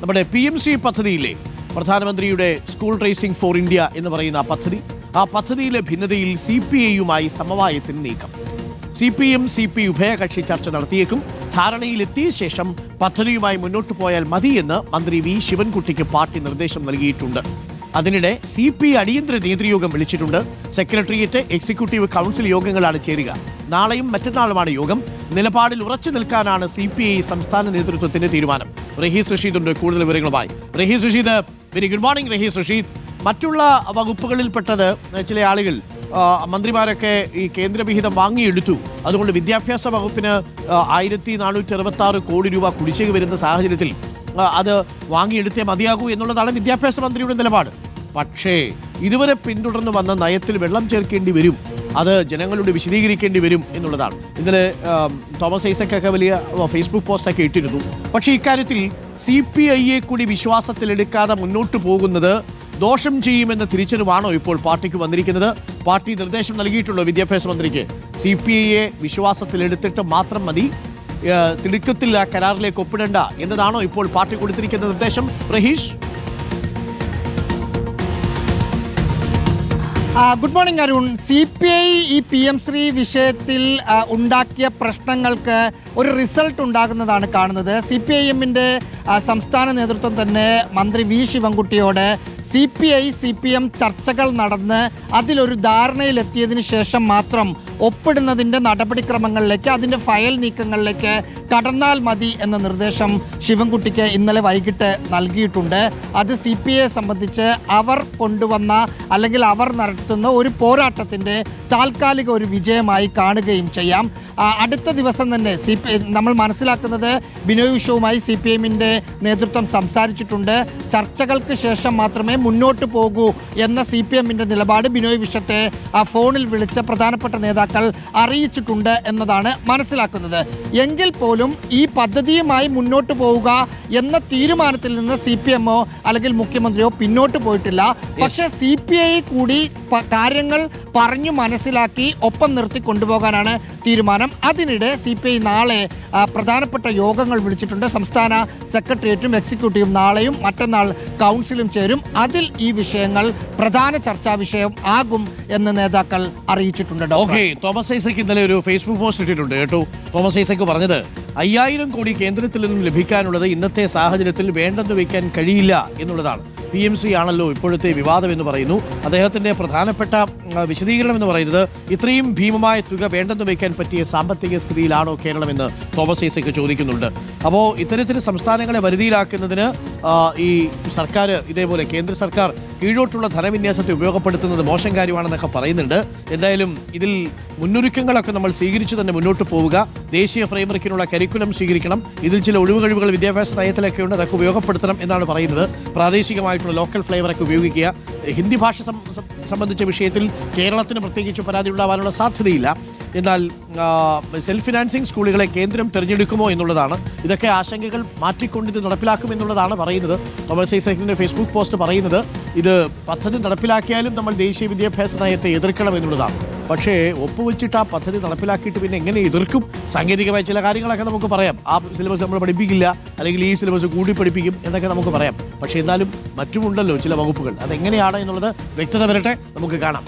നമ്മുടെ PMC പദ്ധതിയിലെ പ്രധാനമന്ത്രിയുടെ സ്കൂൾ റേസിംഗ് ഫോർ ഇന്ത്യ എന്ന് പറയുന്ന ആ പദ്ധതിയിലെ ഭിന്നതയിൽ CPIയുമായി സമവായത്തിന് നീക്കം. CPM CP ഉഭയകക്ഷി ചർച്ച നടത്തിയേക്കും. ധാരണയിലെത്തിയ ശേഷം പദ്ധതിയുമായി മുന്നോട്ട് പോയാൽ മതിയെന്ന് മന്ത്രി V ശിവൻകുട്ടിക്ക് പാർട്ടി നിർദ്ദേശം നൽകിയിട്ടുണ്ട്. അതിനിടെ CP അടിയന്തര നേതൃയോഗം വിളിച്ചിട്ടുണ്ട്. സെക്രട്ടേറിയറ്റ് എക്സിക്യൂട്ടീവ് കൗൺസിൽ യോഗങ്ങളാണ് ചേരുക. നാളെയും മറ്റന്നാളുമാണ് യോഗം. നിലപാടിൽ ഉറച്ചു നിൽക്കാനാണ് CPI സംസ്ഥാന നേതൃത്വത്തിന്റെ തീരുമാനം. റഹീസ് റഷീദ് ഉണ്ട് കൂടുതൽ വിവരങ്ങളുമായി. Rahees Rasheed, very good morning Rahees Rasheed. മറ്റുള്ള വകുപ്പുകളിൽപ്പെട്ടത് ചില ആളുകൾ മന്ത്രിമാരൊക്കെ ഈ കേന്ദ്രവിഹിതം വാങ്ങിയെടുത്തു. അതുകൊണ്ട് വിദ്യാഭ്യാസ വകുപ്പിന് 1466 കോടി രൂപ കുടിശ്ശിക വരുന്ന സാഹചര്യത്തിൽ അത് വാങ്ങിയെടുത്തേ മതിയാകൂ എന്നുള്ളതാണ് വിദ്യാഭ്യാസ മന്ത്രിയുടെ നിലപാട്. പക്ഷേ ഇതുവരെ പിന്തുടർന്ന് വന്ന നയത്തിൽ വെള്ളം ചേർക്കേണ്ടി വരും, അത് ജനങ്ങളോട് വിശദീകരിക്കേണ്ടി വരും എന്നുള്ളതാണ്. ഇന്നലെ തോമസ് ഐസക്കൊക്കെ വലിയ ഫേസ്ബുക്ക് പോസ്റ്റൊക്കെ ഇട്ടിരുന്നു. പക്ഷേ ഇക്കാര്യത്തിൽ CPIയെ കൂടി വിശ്വാസത്തിലെടുക്കാതെ മുന്നോട്ട് പോകുന്നത് ദോഷം ചെയ്യുമെന്ന തിരിച്ചറിവാണോ ഇപ്പോൾ പാർട്ടിക്ക് വന്നിരിക്കുന്നത്? പാർട്ടി നിർദ്ദേശം നൽകിയിട്ടുള്ളൂ വിദ്യാഭ്യാസ മന്ത്രിക്ക്, CPIയെ വിശ്വാസത്തിലെടുത്തിട്ട് മാത്രം മതി, തിടുക്കത്തിൽ ആ കരാറിലേക്ക് ഒപ്പിടേണ്ട എന്നതാണോ ഇപ്പോൾ പാർട്ടി കൊടുത്തിരിക്കുന്ന നിർദ്ദേശം? Raheesh, good morning Arun. CPI ഈ PM3 വിഷയത്തിൽ ഉണ്ടാക്കിയ പ്രശ്നങ്ങൾക്ക് ഒരു റിസൾട്ട് ഉണ്ടാകുന്നതാണ് കാണുന്നത്. CPIഎമ്മിൻ്റെ സംസ്ഥാന നേതൃത്വം തന്നെ മന്ത്രി V ശിവൻകുട്ടിയോട് CPI CPM ചർച്ചകൾ നടന്ന് അതിലൊരു ധാരണയിലെത്തിയതിനു ശേഷം മാത്രം ഒപ്പിടുന്നതിൻ്റെ നടപടിക്രമങ്ങളിലേക്ക്, അതിൻ്റെ ഫയൽ നീക്കങ്ങളിലേക്ക് കടന്നാൽ മതി എന്ന നിർദ്ദേശം ശിവൻകുട്ടിക്ക് ഇന്നലെ വൈകിട്ട് നൽകിയിട്ടുണ്ട്. അത് CPIയെ സംബന്ധിച്ച് അവർ കൊണ്ടുവന്ന അല്ലെങ്കിൽ അവർ നടത്തുന്ന ഒരു പോരാട്ടത്തിൻ്റെ താൽക്കാലിക ഒരു വിജയമായി കാണുകയും ചെയ്യാം. അടുത്ത ദിവസം തന്നെ നമ്മൾ മനസ്സിലാക്കുന്നത് ബിനോയ് വിശ്വവുമായി CPIഎമ്മിൻ്റെ നേതൃത്വം സംസാരിച്ചിട്ടുണ്ട്. ചർച്ചകൾക്ക് ശേഷം മാത്രമേ മുന്നോട്ട് പോകൂ എന്ന CPIഎമ്മിൻ്റെ നിലപാട് ബിനോയ് വിശ്വത്തെ ഫോണിൽ വിളിച്ച് പ്രധാനപ്പെട്ട നേതാക്കൾ അറിയിച്ചിട്ടുണ്ട് എന്നതാണ് മനസ്സിലാക്കുന്നത്. എങ്കിൽ പോലും ഈ പദ്ധതിയുമായി മുന്നോട്ട് പോവുക എന്ന തീരുമാനത്തിൽ നിന്ന് CPMO അല്ലെങ്കിൽ മുഖ്യമന്ത്രിയോ പിന്നോട്ട് പോയിട്ടില്ല. പക്ഷേ CPI കൂടി കാര്യങ്ങൾ പറഞ്ഞു മനസ്സിലാക്കി ഒപ്പം നിർത്തി കൊണ്ടുപോകാനാണ് തീരുമാനം. അതിനിടെ CPI നാളെ പ്രധാനപ്പെട്ട യോഗങ്ങൾ വിളിച്ചിട്ടുണ്ട്. സംസ്ഥാന സെക്രട്ടേറിയറ്റും എക്സിക്യൂട്ടീവും നാളെയും മറ്റന്നാൾ കൗൺസിലും ചേരും. അതിൽ ഈ വിഷയങ്ങൾ പ്രധാന ചർച്ചാ വിഷയം ആകും എന്ന് നേതാക്കൾ അറിയിച്ചിട്ടുണ്ട്. തോമസ് ഐസക് ഇന്നലെ ഒരു ഫേസ്ബുക്ക് പോസ്റ്റ് ഇട്ടിട്ടുണ്ട് കേട്ടോ. തോമസ് ഐസക് പറഞ്ഞത് 5000 കോടി കേന്ദ്രത്തിൽ നിന്നും ലഭിക്കാനുള്ളത് ഇന്നത്തെ സാഹചര്യത്തിൽ വേണ്ടെന്ന് വയ്ക്കാൻ കഴിയില്ല എന്നുള്ളതാണ്. PMC ആണല്ലോ ഇപ്പോഴത്തെ വിവാദം എന്ന് പറയുന്നു. അദ്ദേഹത്തിന്റെ പ്രധാനപ്പെട്ട വിശദീകരണം എന്ന് പറയുന്നത് ഇത്രയും ഭീമമായ തുക വേണ്ടെന്ന് വയ്ക്കാൻ പറ്റിയ സാമ്പത്തിക സ്ഥിതിയിലാണോ കേരളമെന്ന് തോമസ് ഐസക് ചോദിക്കുന്നുണ്ട്. അപ്പോൾ ഇത്തരത്തിൽ സംസ്ഥാനങ്ങളെ വരുതിയിലാക്കുന്നതിന് ഈ സർക്കാർ, ഇതേപോലെ കേന്ദ്ര സർക്കാർ കീഴോട്ടുള്ള ധനവിന്യാസത്തെ ഉപയോഗപ്പെടുത്തുന്നത് മോശം കാര്യമാണെന്നൊക്കെ പറയുന്നുണ്ട്. എന്തായാലും ഇതിൽ മുന്നൊരുക്കങ്ങളൊക്കെ നമ്മൾ സ്വീകരിച്ചു തന്നെ മുന്നോട്ട് പോവുക. ദേശീയ ഫ്രെയിംവർക്കിനുള്ള കരിക്കുലം സ്വീകരിക്കണം. ഇതിൽ ചില ഒഴിവുകഴിവുകൾ വിദ്യാഭ്യാസ നയത്തിലൊക്കെ ഉണ്ട്, അതൊക്കെ ഉപയോഗപ്പെടുത്തണം എന്നാണ് പറയുന്നത്. പ്രാദേശികമായിട്ടുള്ള ലോക്കൽ ഫ്ലേവറൊക്കെ ഉപയോഗിക്കുക. ഹിന്ദി ഭാഷ സംബന്ധിച്ച വിഷയത്തിൽ കേരളത്തിന് പ്രത്യേകിച്ച് പരാതി ഉണ്ടാവാനുള്ള സാധ്യതയില്ല. എന്നാൽ സെൽഫ് ഫിനാൻസിങ് സ്കൂളുകളെ കേന്ദ്രം തിരഞ്ഞെടുക്കുമോ എന്നുള്ളതാണ്. ഇതൊക്കെ ആശങ്കകൾ മാറ്റിക്കൊണ്ട് ഇത് നടപ്പിലാക്കുമെന്നുള്ളതാണ് പറയുന്നത്. തോമസ് ഐസക്കിന്റെ ഫേസ്ബുക്ക് പോസ്റ്റ് പറയുന്നത് ഇത് പദ്ധതി നടപ്പിലാക്കിയാലും നമ്മൾ ദേശീയ വിദ്യാഭ്യാസ നയത്തെ എതിർക്കണം എന്നുള്ളതാണ്. പക്ഷേ ഒപ്പുവെച്ചിട്ട് ആ പദ്ധതി നടപ്പിലാക്കിയിട്ട് പിന്നെ എങ്ങനെ എതിർക്കും? സാങ്കേതികമായ ചില കാര്യങ്ങളൊക്കെ നമുക്ക് പറയാം. ആ സിലബസ് നമ്മൾ പഠിപ്പിക്കില്ല, അല്ലെങ്കിൽ ഈ സിലബസ് കൂടി പഠിപ്പിക്കും എന്നൊക്കെ നമുക്ക് പറയാം. പക്ഷേ എന്നാലും മറ്റുമുണ്ടല്ലോ ചില വകുപ്പുകൾ. അതെങ്ങനെയാണ് എന്നുള്ളത് വ്യക്തത വരട്ടെ, നമുക്ക് കാണാം.